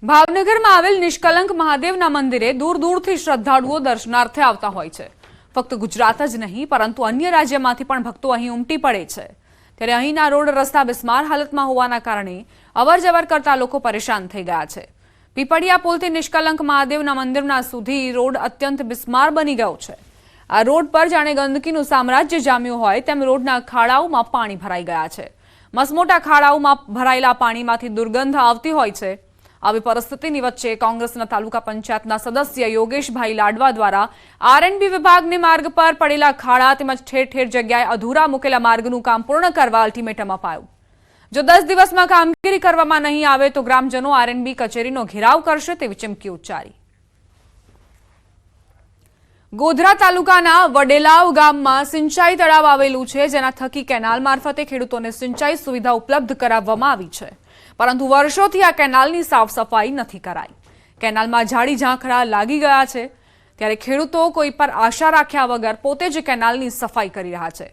ભાવનગરમાં આવેલ નિષ્કલંક મહાદેવના મંદિરે દૂર દૂરથી શ્રદ્ધાળુઓ દર્શનાર્થે આવતા હોય છે। ફક્ત ગુજરાત જ નહીં પરંતુ અન્ય રાજ્યમાંથી પણ ભક્તો અહીં ઉમટી પડે છે। ત્યારે અહીંના રોડ રસ્તા બિસ્માર હાલતમાં હોવાના કારણે અવરજવર કરતા લોકો પરેશાન થઈ ગયા છે। પીપળિયા પુલથી નિષ્કલંક મહાદેવના મંદિરના સુધી રોડ અત્યંત બિસ્માર બની ગયો છે। આ રોડ પર જાણે ગંદકીનું સામ્રાજ્ય જામ્યું હોય તેમ રોડના ખાડાઓમાં પાણી ભરાઈ ગયા છે। મસમોટા ખાડાઓમાં ભરાયેલા પાણીમાંથી દુર્ગંધ આવતી હોય છે। આવી પરિસ્થિતિની વચ્ચે કોંગ્રેસના તાલુકા પંચાયતના સદસ્ય યોગેશભાઈ લાડવા દ્વારા આરએનબી વિભાગને માર્ગ પર પડેલા ખાડા તેમજ ઠેર ઠેર જગ્યાએ અધૂરા મૂકેલા માર્ગનું કામ પૂર્ણ કરવા અલ્ટિમેટમ અપાયું। જો 10 દિવસમાં કામગીરી કરવામાં નહીં આવે તો ગ્રામજનો આરએનબી કચેરીનો ઘેરાવ કરશે તેવી ચીમકી ઉચ્ચારી। ગોધરા તાલુકાના વડેલાવ ગામમાં સિંચાઈ તળાવ આવેલું છે, જેના થકી કેનાલ મારફતે ખેડૂતોને સિંચાઈ સુવિધા ઉપલબ્ધ કરાવવામાં આવી છે, પરંતુ વર્ષોથી આ કેનાલની સાફ સફાઈ નથી કરાઈ। કેનાલમાં ઝાડી ઝાંખરા લાગી ગયા છે, ત્યારે ખેડૂતો કોઈ પર આશા રાખ્યા વગર પોતે જ કેનાલની સફાઈ કરી રહ્યા છે।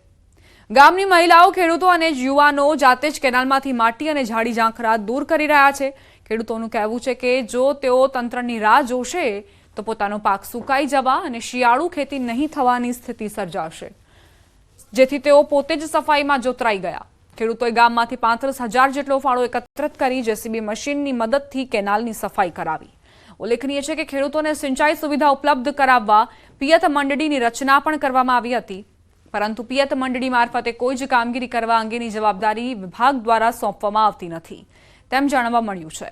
ગામની મહિલાઓ, ખેડૂતો અને યુવાનો જાતે જ કેનાલમાંથી માટી અને ઝાડી ઝાંખરા દૂર કરી રહ્યા છે। ખેડૂતોનું કહેવું છે કે જો તેઓ તંત્રની રાહ જોશે તો પોતાનો પાક સુકાઈ જવા અને શિયાળુ ખેતી નહીં થવાની સ્થિતિ સર્જાશે, જેથી તેઓ પોતે જ સફાઈમાં જોતરાઈ ગયા। ખેડૂતોએ ગામમાંથી 35,000 જેટલો ફાળો એકત્રિત કરી જેસીબી મશીનની મદદથી કેનાલની સફાઈ કરાવી। ઉલ્લેખનીય છે કે ખેડૂતોને સિંચાઈ સુવિધા ઉપલબ્ધ કરાવવા પિયત મંડળીની રચના પણ કરવામાં આવી હતી, પરંતુ પિયત મંડળી મારફતે કોઈ જ કામગીરી કરવા અંગેની જવાબદારી વિભાગ દ્વારા સોંપવામાં આવતી નથી તેમ જાણવા મળ્યું છે।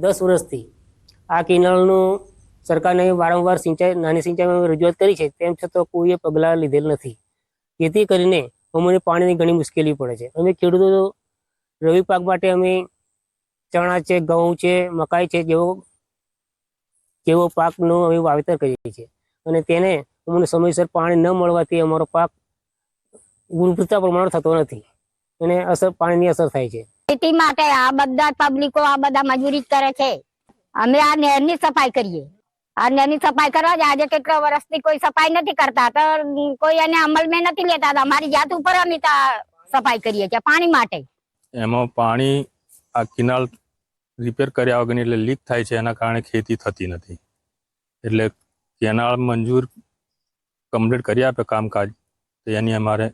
10 વર્ષથી આ કેનાલનું સરકારને વારંવાર નાની સિંચાઈમાં રજૂઆત કરી છે, તેમ છતાં કોઈએ પગલાં લીધેલ નથી, જેથી કરીને અમને પાણીની ઘણી મુશ્કેલી પડે છે। અમે ખેડૂતો રવિ પાક માટે અમે ચણા છે, ઘઉં છે, મકાઈ છે જેવો પાકનું અમે વાવેતર કરીએ છીએ, અને તેને અમને સમયસર પાણી ન મળવાથી અમારો પાક પૂરતા પ્રમાણમાં થતો નથી અને પાણીની અસર થાય છે। ખેતી માટે આ બધા પબ્લિકો આ બધા મજૂરી કરે છે। અમે આ નહેરની સફાઈ કરીએ, આ નહેરની સફાઈ કરવા જ આજે કેટલા વર્ષથી કોઈ સફાઈ નથી કરતા, તો કોઈ એને અમલમાં નથી લેતા। અમારી જાત ઉપર અમે સફાઈ કરીએ છીએ પાણી માટે। એમાં પાણી આ કેનાલ રિપેર કર્યા વગર એટલે લીક થાય છે, એના કારણે ખેતી થતી નથી। એટલે કેનાલ મંજૂર કમ્પ્લીટ કરી આપે કામકાજ, તો એની અમારે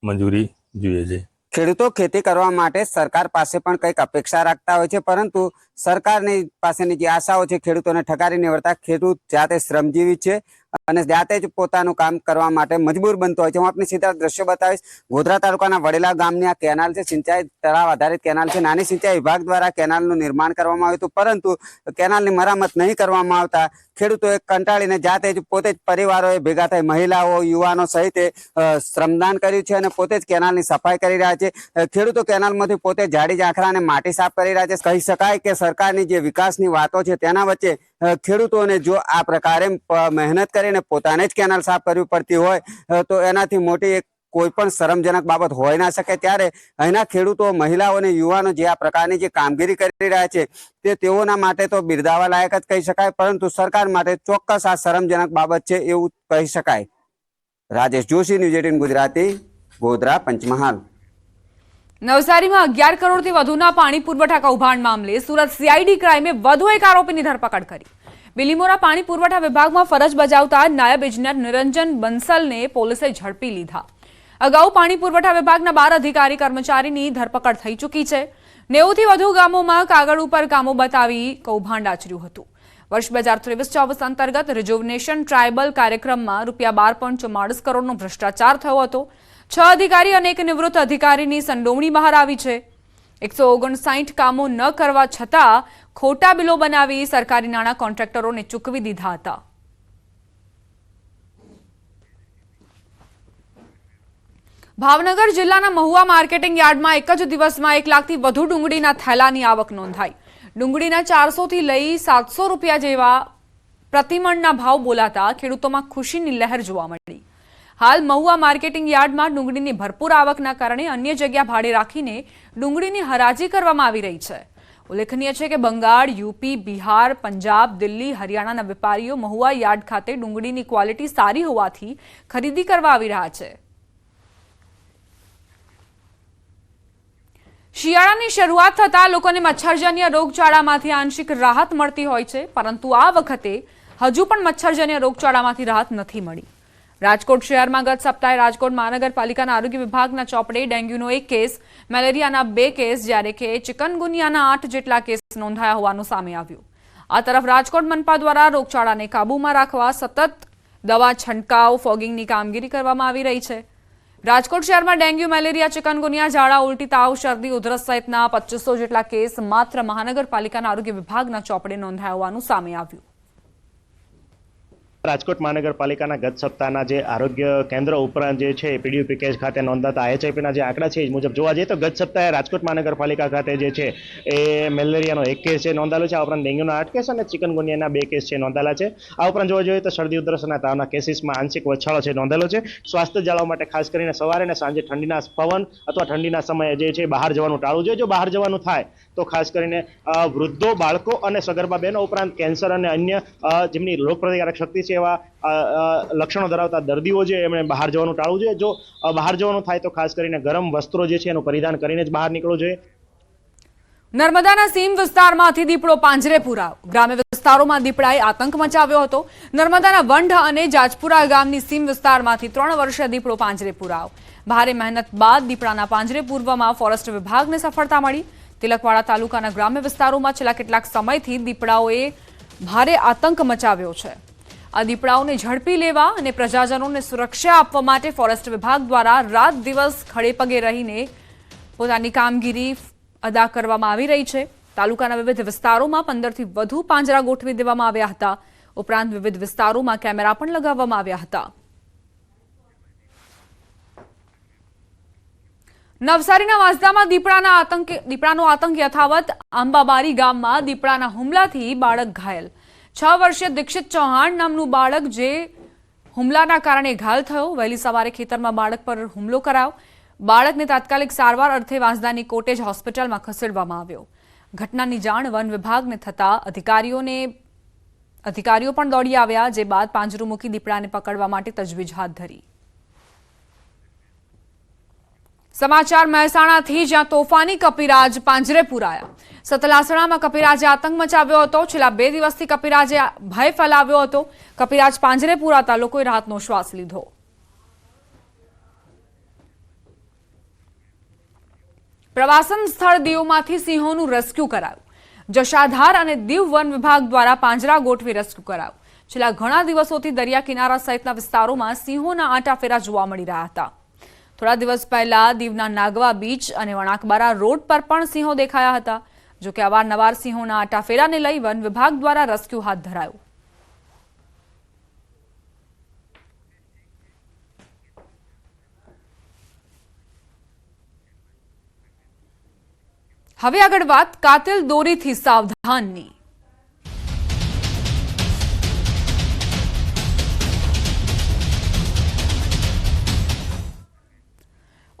મંજૂરી જોઈએ છે। ખેડૂતો ખેતી કરવા માટે સરકાર પાસે પણ કંઈક અપેક્ષા રાખતા હોય છે, પરંતુ સરકારની પાસેની જે આશાઓ છે ખેડૂતોને ઠગારી નિવડતા ખેડૂત જાતે શ્રમજીવી છે અને જાતે જ પોતાનું કામ કરવા માટે મજબૂર બનતો હોય છે। હું આપને સીધા દ્રશ્યો બતાવીશ। ગોધરા તાલુકાના વડેલા ગામની આ કેનાલ છે, સિંચાઈ તળાવ આધારિત કેનાલ છે। નાની સિંચાઈ વિભાગ દ્વારા કેનાલનું નિર્માણ કરવામાં આવ્યું હતું, પરંતુ કેનાલની મરામત નહીં કરવામાં આવતા ખેડૂતોએ કંટાળીને જાતે જ પોતે જ પરિવારોએ ભેગા થઈ મહિલાઓ, યુવાનો સહિત શ્રમદાન કર્યું છે અને પોતે જ કેનાલની સફાઈ કરી રહ્યા છે। ખેડૂતો કેનાલમાંથી પોતે ઝાડી ઝાંખરા અને માટી સાફ કરી રહ્યા છે। કહી શકાય કે સરકારની જે વિકાસની વાતો છે તેના વચ્ચે ખેડૂતોને જો આ પ્રકારે મહેનત કરીને પોતાને જ કેનાલ સાફ કરવી પડતી હોય તો એનાથી મોટી કોઈ પણ શરમજનક બાબત હોઈ ના શકે। ત્યારે અહીંના ખેડૂતો, મહિલાઓ અને યુવાનો જે આ પ્રકારની જે કામગીરી કરી રહ્યા છે તે તેઓના માટે તો બિરદાવવા લાયક જ કહી શકાય, પરંતુ સરકાર માટે ચોક્કસ આ શરમજનક બાબત છે એવું કહી શકાય। રાજેશ જોશી, ન્યૂઝ 18 ગુજરાતી, ગોધરા, પંચમહાલ। નવસારીમાં 11 કરોડથી વધુના પાણી પુરવઠા કૌભાંડ મામલે સુરત સીઆઈડી ક્રાઇમે વધુ એક આરોપીની ધરપકડ કરી। બિલીમોરા પાણી પુરવઠા વિભાગમાં ફરજ બજાવતા નાયબ ઇજનેર નિરંજન બંસલને પોલીસે ઝડપી લીધા। અગાઉ પાણી પુરવઠા વિભાગના 12 અધિકારી કર્મચારીની ધરપકડ થઈ ચૂકી છે। 90થી વધુ ગામોમાં કાગળ ઉપર કામો બતાવી કૌભાંડ આચર્યું હતું। વર્ષ 2023-24 અંતર્ગત રિજુવનેશન ટ્રાયબલ કાર્યક્રમમાં ₹12.44 કરોડનો ભ્રષ્ટાચાર થયો હતો। 6 અધિકારી અને 1 નિવૃત્ત અધિકારીની સંડોવણી બહાર આવી છે। 159 કામો ન કરવા છતાં ખોટા બિલો બનાવી સરકારી નાણાં કોન્ટ્રાક્ટરોને ચૂકવી દીધા હતા। ભાવનગર જિલ્લાના મહુવા માર્કેટિંગ યાર્ડમાં એક જ દિવસમાં 1 લાખથી વધુ ડુંગળીના થેલાની આવક નોંધાઈ। ડુંગળીના 400થી લઈ 700 રૂપિયા જેવા પ્રતિમણના ભાવ બોલાતા ખેડૂતોમાં ખુશીની લહેર જોવા મળી। હાલ મહુવા માર્કેટિંગ યાર્ડમાં ડુંગળીની ભરપૂર આવકના કારણે અન્ય જગ્યા ભાડે રાખીને ડુંગળીની હરાજી કરવામાં આવી રહી છે। ઉલ્લેખનીય છે કે બંગાળ, યુપી, બિહાર, પંજાબ, દિલ્હી, હરિયાણાના વેપારીઓ મહુવા યાર્ડ ખાતે ડુંગળીની ક્વોલિટી સારી હોવાથી ખરીદી કરવા આવી રહ્યા છે। શિયાળાની શરૂઆત થતાં લોકોને મચ્છરજન્ય રોગચાળામાંથી આંશિક રાહત મળતી હોય છે, પરંતુ આ વખતે હજુ પણ મચ્છરજન્ય રોગચાળામાંથી રાહત નથી મળી. રાજકોટ શહેરમાં ગત સપ્તાહે રાજકોટ મહાનગરપાલિકાના આરોગ્ય વિભાગના ચોપડે ડેન્ગ્યુનો 1 કેસ, મેલેરિયાના 2 કેસ, જ્યારે કે ચિકનગુનિયાના 8 જેટલા કેસ નોંધાયા હોવાનું સામે આવ્યું. આ તરફ રાજકોટ મનપા દ્વારા રોગચાળાને કાબૂમાં રાખવા સતત દવા છંટકાવ, ફોગિંગની કામગીરી કરવામાં આવી રહી છે. રાજકોટ શહેરમાં ડેન્ગ્યુ, મેલેરિયા, ચિકનગુનિયા, ઝાડા, ઉલટી, તાવ, શરદી, ઉધરસ સહિતના 2500 જેટલા કેસ માત્ર મહાનગરપાલિકાના આરોગ્ય વિભાગના ચોપડે નોંધાયા હોવાનું સામે આવ્યું. રાજકોટ મહાનગરપાલિકાના ગત સપ્તાહના જે આરોગ્ય કેન્દ્ર ઉપરાંત જે છે પીડીયુ પેકેજ ખાતે નોંધાતા એચઆઈપીના જે આંકડા છે એ મુજબ જોવા જઈએ તો ગત સપ્તાહે રાજકોટ મહાનગરપાલિકા ખાતે જે છે એ મેલેરિયાનો 1 કેસ છે નોંધાયેલો છે. આ ઉપરાંત ડેન્ગ્યુના 8 કેસ અને ચિકનગુનિયાના 2 કેસ છે નોંધાયેલા છે. આ ઉપરાંત જોવા જોઈએ તો શરદી, ઉધરસ અને તાવના કેસીસમાં આંશિક વધઘાટો છે નોંધેલો છે. સ્વાસ્થ્ય જાળવવા માટે ખાસ કરીને સવારે અને સાંજે ઠંડીના પવન અથવા ઠંડીના સમયે જે છે બહાર જવાનું ટાળવું જોઈએ. જો બહાર જવાનું થાય તો ખાસ કરીને વૃદ્ધો, બાળકો અને સગર્ભા બહેનો ઉપરાંત કેન્સર અને અન્ય જેમની રોગપ્રતિકારક શક્તિ છે એવા લક્ષણો ધરાવતા દર્દીઓ છે એમણે બહાર જવાનું ટાળવું જોઈએ. જો બહાર જવાનું થાય તો ખાસ કરીને ગરમ વસ્ત્રો જે છે એનું પરિધાન કરીને જ બહાર નીકળવું જોઈએ. નર્મદાના સીમ વિસ્તારમાંથી દીપડો પાંજરે પુરાયો. ગ્રામ્ય વિસ્તારોમાં દીપડાએ આતંક મચાવ્યો હતો. નર્મદાના વંઢ અને જાજપુરા ગામની સીમ વિસ્તારમાંથી 3 વર્ષીય દીપડો પાંજરે પુરાયો. ભારે મહેનત બાદ દીપડાના પાંજરે પૂરવામાં ફોરેસ્ટ વિભાગને સફળતા મળી. તિલકવાડા તાલુકાના ગ્રામ્ય વિસ્તારોમાં છેલ્લા કેટલાક સમયથી દીપડાઓએ ભારે આતંક મચાવ્યો છે. આ દીપડાઓને ઝડપી લેવા અને પ્રજાજનોને સુરક્ષા આપવા માટે ફોરેસ્ટ વિભાગ દ્વારા રાત દિવસ ખડેપગે રહીને પોતાની કામગીરી અદા કરવામાં આવી રહી છે. તાલુકાના વિવિધ વિસ્તારોમાં 15થી વધુ પાંજરા ગોઠવી દેવામાં આવ્યા હતા. ઉપરાંત વિવિધ વિસ્તારોમાં કેમેરા પણ લગાવવામાં આવ્યા હતા. નવસારીના વાંસદામાં દીપડાનો આતંક યથાવત. આંબાબારી ગામમાં દીપડાના હુમલાથી બાળક ઘાયલ. 6 વર્ષીય દીક્ષિત ચૌહાણ નામનું બાળક જે હુમલાના કારણે ઘાયલ થયો. વહેલી સવારે ખેતરમાં બાળક પર હુમલો કરાયો. બાળકને તાત્કાલિક સારવાર અર્થે વાંસદાની કોટેજ હોસ્પિટલમાં ખસેડવામાં આવ્યો. ઘટનાની જાણ વન વિભાગને થતા અધિકારીઓ પણ દોડી આવ્યા, જે બાદ પાંજરું મૂકી દીપડાને પકડવા માટે તજવીજ હાથ ધરી. સમાચાર મહેસાણાથી, જ્યાં તોફાની કપિરાજ પાંજરે પુરાયા. સતલાસણામાં કપિરાજે આતંક મચાવ્યો હતો. છેલ્લા 2 દિવસથી કપિરાજે ભય ફેલાવ્યો હતો. કપિરાજ પાંજરે પુરાતા લોકોએ રાહતનો શ્વાસ લીધો. પ્રવાસન સ્થળ દીવમાંથી સિંહોનું રેસ્ક્યુ કરાયું. જશાધાર અને દીવ વન વિભાગ દ્વારા પાંજરા ગોઠવી રેસ્ક્યુ કરાયું. છેલ્લા ઘણા દિવસોથી દરિયા કિનારા સહિતના વિસ્તારોમાં સિંહોના આંટાફેરા જોવા મળી રહ્યા હતા. થોડા દિવસ પહેલા દીવના નાગવા બીચ અને વણાકબારા રોડ પર પણ સિંહો દેખાયા હતા. જોકે અવારનવાર સિંહોના આંટાફેરાને લઈ વન વિભાગ દ્વારા રેસ્ક્યુ હાથ ધરાયું. હવે આગળ વાત કાતિલ દોરીથી સાવધાનની.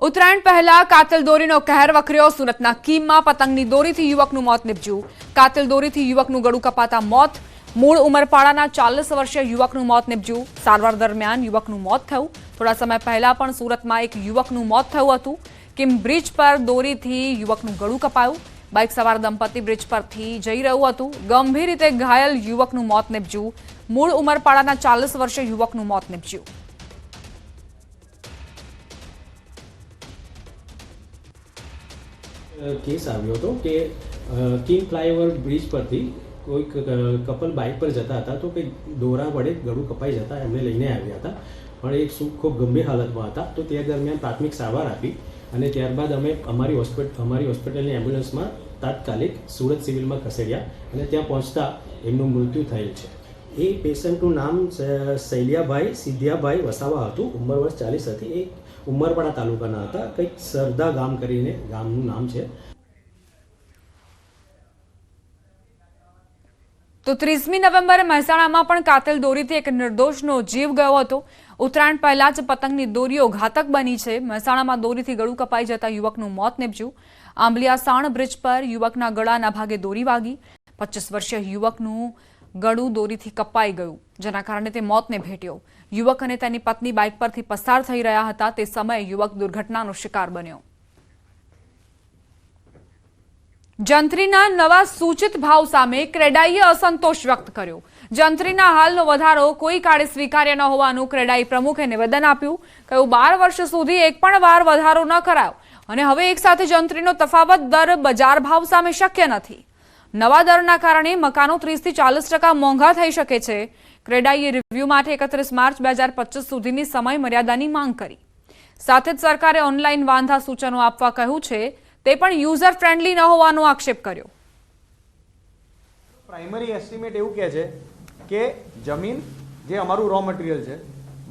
ઉત્તરાયણ પહેલા કાતિલ દોરીનો કહેર વકર્યો. સુરતના કીમમાં પતંગની દોરીથી યુવકનું મોત નીપજ્યું. કાતિલ દોરીથી યુવકનું ગળું કપાતા મોત. મૂળ ઉમરપાડાના 40 વર્ષીય યુવકનું મોત નીપજ્યું. સારવાર દરમિયાન યુવકનું મોત થયું. થોડા સમય પહેલા પણ સુરતમાં એક યુવકનું મોત થયું હતું. કિમ બ્રિજ પર દોરીથી યુવકનું ગળું કપાયું. બાઇક સવાર દંપતી બ્રિજ પરથી જઈ રહ્યું હતું. ગંભીર રીતે ઘાયલ યુવકનું મોત નીપજ્યું. મૂળ ઉમરપાડાના 40 વર્ષીય યુવકનું મોત નીપજ્યું. કેસ આવ્યો હતો કે કિંગ ફ્લાયઓવર બ્રિજ પરથી કોઈક કપલ બાઇક પર જતા હતા તો કંઈક દોરા વડે ગળું કપાઈ જતા એમને લઈને આવ્યા હતા, પણ એક ખૂબ ગંભીર હાલતમાં હતા. તો તે દરમિયાન પ્રાથમિક સારવાર આપી અને ત્યારબાદ અમે અમારી હોસ્પિટલની એમ્બ્યુલન્સમાં તાત્કાલિક સુરત સિવિલમાં ખસેડ્યા અને ત્યાં પહોંચતા એમનું મૃત્યુ થયેલ છે. એ પેશન્ટનું નામ શૈલિયાભાઈ સિદ્ધિયાભાઈ વસાવા હતું. ઉંમર વર્ષ 40 હતી. એ ઉમરપાડા તાલુકાના હતા. કંઈક સરદા ગામ કરીને ગામનું નામ છે. તો 30મી નવેમ્બરે મહેસાણામાં પણ કાતિલ દોરીથી એક નિર્દોષનો જીવ ગયો હતો. ઉત્તરાયણ પહેલા જ પતંગની દોરીઓ ઘાતક બની છે. મહેસાણામાં દોરીથી ગળું કપાઈ જતા યુવકનું મોત નીપજ્યું. આંબલિયાસાણ બ્રિજ પર યુવકના ગળાના ભાગે દોરી વાગી. 25 વર્ષીય યુવકનું ગળું દોરીથી કપાઈ ગયું, જેના કારણે તે મોતને ભેટ્યો. યુવક અને તેની પત્ની બાઇક પરથી પસાર થઈ રહ્યા હતા. તે સમયે યુવક દુર્ઘટનાનો શિકાર બન્યો. જંત્રીના નવા સૂચિત ભાવ સામે ક્રેડાઈએ અસંતોષ વ્યક્ત કર્યો. જંત્રીના હાલનો વધારો કોઈ કાળે સ્વીકાર્ય ન હોવાનું ક્રેડાઈ પ્રમુખે નિવેદન આપ્યું. કહ્યું 12 વર્ષ સુધી એક પણ વાર વધારો ન કરાયો અને હવે એકસાથે જંત્રીનો તફાવત દર બજાર ભાવ સામે શક્ય નથી. નવા દરના કારણે મકાનો 30 થી 40% મોંઘા થઈ શકે છે. ક્રેડાઈએ રિવ્યુ માટે 31 માર્ચ 2025 સુધીની સમય મર્યાદાની માંગ કરી. સાથે જ સરકારે ઓનલાઈન વાંધા સૂચનો આપવા કહ્યું છે, તે પણ યુઝર ફ્રેન્ડલી ન હોવાનો આક્ષેપ કર્યો. પ્રાઇમરી એસ્ટિમેટ એવું કહે છે કે જમીન જે અમારું રો મટીરિયલ છે,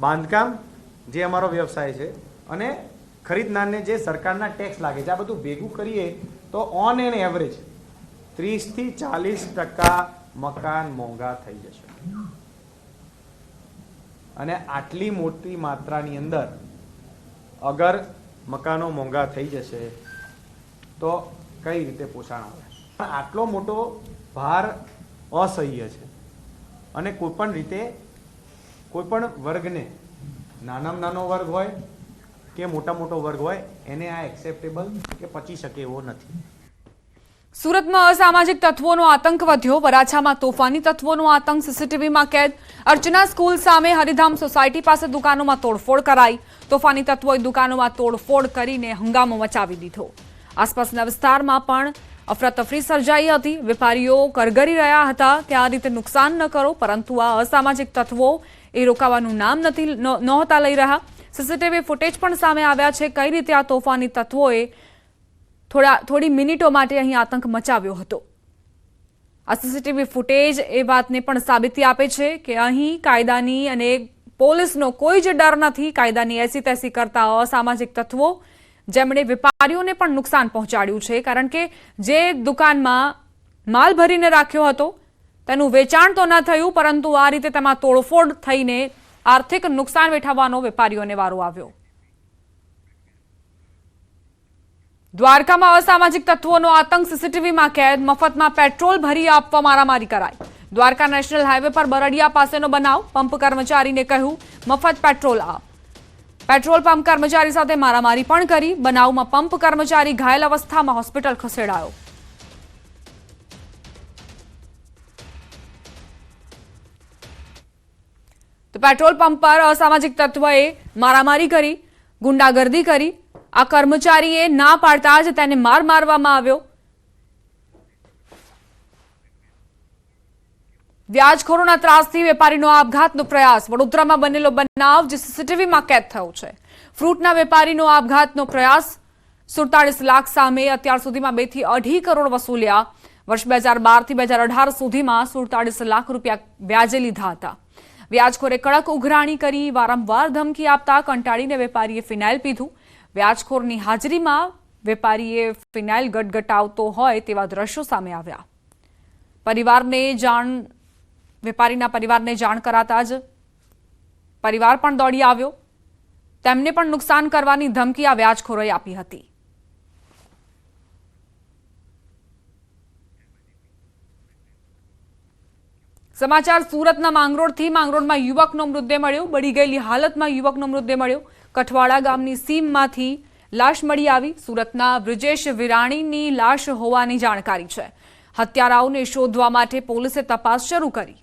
બાંધકામ જે અમારો વ્યવસાય છે અને ખરીદનારને જે સરકારના ટેક્સ લાગે છે, આ બધું ભેગું કરીએ તો ઓન એન એવરેજ 30 થી 40% મકાન મોંઘા થઈ જશે. અને આટલી મોટી માત્રાની અંદર અગર મકાનો મોંઘા થઈ જશે તો કઈ રીતે પોષણ આવે? આટલો મોટો ભાર અસહ્ય છે અને કોઈપણ રીતે કોઈપણ વર્ગને, નાનામાં નાનો વર્ગ હોય કે મોટો વર્ગ હોય, એને આ એક્સેપ્ટેબલ કે પચી શકે એવો નથી. સુરતમાં અસામાજિક તત્વોનો આતંક વધ્યો. વરાછામાં તોફાની તત્વોનો આતંક સીસીટીવીમાં કેદ. અર્ચના સ્કૂલ સામે હરિધામ સોસાયટી પાસે દુકાનોમાં તોડફોડ કરાઈ. તોફાની તત્વોએ દુકાનોમાં તોડફોડ કરીને હંગામો મચાવી દીધો. આસપાસના વિસ્તારમાં પણ અફરાતફરી સર્જાઈ હતી. વેપારીઓ કરગરી રહ્યા હતા કે આ રીતે નુકસાન ન કરો, પરંતુ આ અસામાજિક તત્વો એ રોકાવાનું નામ નહોતા લઈ રહ્યા. સીસીટીવી ફૂટેજ પણ સામે આવ્યા છે. કઈ રીતે આ તોફાની તત્વોએ થોડી મિનિટો માટે અહીં આતંક મચાવ્યો હતો. આ સીસીટીવી ફૂટેજ એ વાતને પણ સાબિતી આપે છે કે અહીં કાયદાની અને પોલીસનો કોઈ જ ડર નથી. કાયદાની એસી તેસી કરતા અસામાજિક તત્વો જેમણે વેપારીઓને પણ નુકસાન પહોંચાડ્યું છે, કારણ કે જે દુકાનમાં માલ ભરીને રાખ્યો હતો તેનું વેચાણ તો ન થયું, પરંતુ આ રીતે તેમાં તોડફોડ થઈને આર્થિક નુકસાન વેઠવવાનો વેપારીઓને વારો આવ્યો. દ્વારકામાં અસામાજિક તત્વોનો આતંક સીસીટીવીમાં કેદ. મફતમાં પેટ્રોલ ભરી આપવા મારામારી કરાઈ. દ્વારકા નેશનલ હાઈવે પર બરડિયા પાસેનો બનાવ. પંપ કર્મચારીને કહ્યું મફત પેટ્રોલ આપ. પેટ્રોલ પંપ કર્મચારી સાથે મારામારી પણ કરી. બનાવમાં પંપ કર્મચારી ઘાયલ અવસ્થામાં હોસ્પિટલ ખસેડાયો. તો પેટ્રોલ પંપ પર અસામાજિક તત્વોએ મારામારી કરી, ગુંડાગર્દી કરી. આ કર્મચારીએ ના પાડતા જ તેને મારવામાં આવ્યો. વ્યાજખોરોના ત્રાસથી વેપારીનો આપઘાતનો પ્રયાસ. વડોદરામાં બનેલો બનાવ જે સીસીટીવીમાં કેદ થયો છે. ફ્રૂટના વેપારીનો આપઘાતનો પ્રયાસ. 47 લાખ સામે અત્યાર સુધીમાં 2 થી 2.5 કરોડ વસૂલ્યા. વર્ષ 2012 થી 2018 સુધીમાં 47 લાખ રૂપિયા વ્યાજે લીધા હતા. વ્યાજખોરે કડક ઉઘરાણી કરી. વારંવાર ધમકી આપતા કંટાળીને વેપારીએ ફિનાઇલ પીધું. વ્યાજખોરની હાજરીમાં વેપારીએ ફિનાઇલ ગટગટાવતો હોય તેવા દ્રશ્યો સામે આવ્યા. વેપારીના પરિવારને જાણ કરાતા જ પરિવાર પણ દોડી આવ્યો. તેમને પણ નુકસાન કરવાની ધમકી આ વ્યાજખોરોએ આપી હતી. સમાચાર સુરતના માંગરોળથી. માંગરોળમાં યુવકનો મૃતદેહ મળ્યો. બળી ગયેલી હાલતમાં યુવકનો મૃતદેહ મળ્યો. કઠવાડા ગામની સીમમાંથી લાશ મળી આવી. સુરતના બ્રિજેશ વિરાણીની લાશ હોવાની જાણકારી છે. હત્યારાઓને શોધવા માટે પોલીસે તપાસ શરૂ કરી.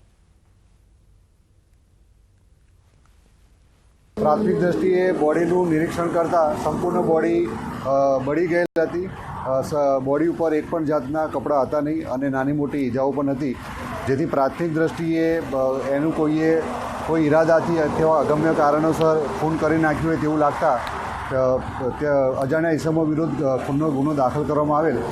પ્રાથમિક દ્રષ્ટિએ બોડીનું નિરીક્ષણ કરતા સંપૂર્ણ બોડી બળી ગયેલ હતી. બોડી ઉપર એક પણ જાતના કપડાં હતા નહીં અને નાની મોટી ઈજાઓ પણ હતી, જેથી પ્રાથમિક દ્રષ્ટિએ એનું કોઈ ઈરાદાથી અથવા અગમ્ય કારણોસર ખૂન કરી નાખ્યું હોય તેવું લાગતા અજાણ્યા ઇસમો વિરુદ્ધ ખૂનનો ગુનો દાખલ કરવામાં આવેલ.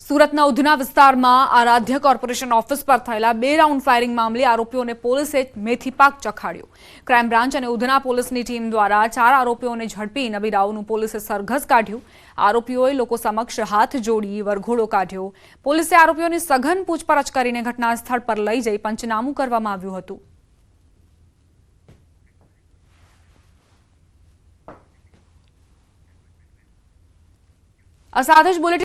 સુરતના ઉધના વિસ્તારમાં આરાધ્ય કોર્પોરેશન ઓફિસ પર થયેલા 2 રાઉન્ડ ફાયરિંગ મામલે આરોપીઓને પોલીસે મેથી પાક ચખાડ્યો. ક્રાઇમ બ્રાન્ચ અને ઉધના પોલીસની ટીમ દ્વારા 4 આરોપીઓને ઝડપી નબીરાઓનું પોલીસે સરઘસ કાઢ્યું. આરોપીઓએ લોકો સમક્ષ હાથ જોડી વરઘોડો કાઢ્યો. પોલીસે આરોપીઓની સઘન પૂછપરછ કરીને ઘટના સ્થળ પર લઈ જઈ પંચનામું કરવામાં આવ્યું હતું. આ સાથે જ બુલેટિન